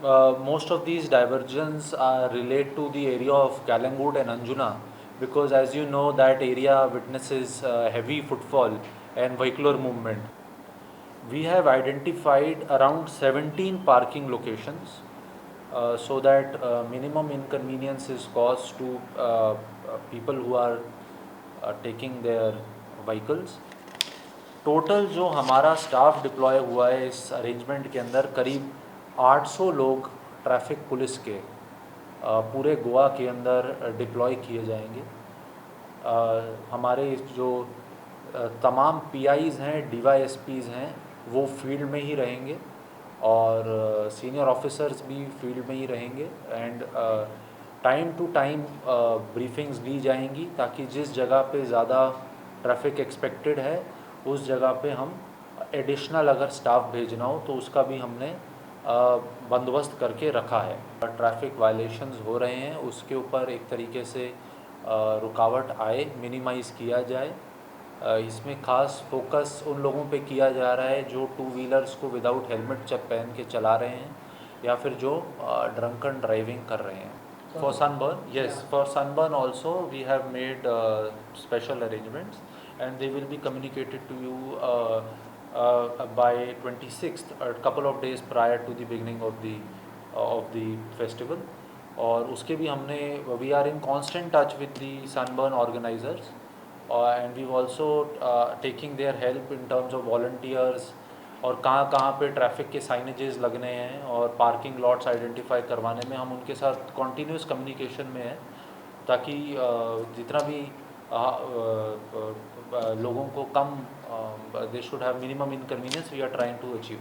Most of these diversions relate to the area of Kalangut and Anjuna, because as you know that area witnesses heavy footfall and vehicular movement. We have identified around 17 parking locations so that minimum inconvenience is caused to people who are taking their vehicles. Total जो हमारा staff deploy हुआ है इस arrangement के अंदर, करीब 800 लोग traffic police के पूरे गोवा के अंदर डिप्लॉय किए जाएंगे। हमारे जो तमाम पीआईज़ हैं, डीवाईएसपीज़ हैं, वो फील्ड में ही रहेंगे और सीनियर ऑफिसर्स भी फील्ड में ही रहेंगे। And time to time briefings ली जाएंगी ताकि जिस जगह पे ज़्यादा ट्रैफिक एक्सपेक्टेड है उस जगह पे हम एडिशनल अगर स्टाफ भेजना हो तो उसका भी हमने बंदोबस्त करके रखा है। ट्रैफिक वायलेशंस हो रहे हैं उसके ऊपर एक तरीके से रुकावट आए मिनिमाइज़ किया जाए। इसमें ख़ास फोकस उन लोगों पे किया जा रहा है जो टू व्हीलर्स को विदाउट हेलमेट जब पहन के चला रहे हैं या फिर जो ड्रंकन ड्राइविंग कर रहे हैं। For sunburn, yes, for sunburn also we have made special arrangements and they will be communicated to you by 26th, a couple of days prior to the beginning of the festival. और उसके भी हमने we are in constant touch with the sunburn organizers and we've also taking their help in terms of volunteers और कहाँ कहाँ पे traffic के signages लगने हैं और पार्किंग लॉट्स आइडेंटिफाई करवाने में हम उनके साथ कॉन्टीन्यूस कम्युनिकेशन में हैं ताकि जितना भी लोगों को कम they should have minimum inconvenience we are trying to achieve.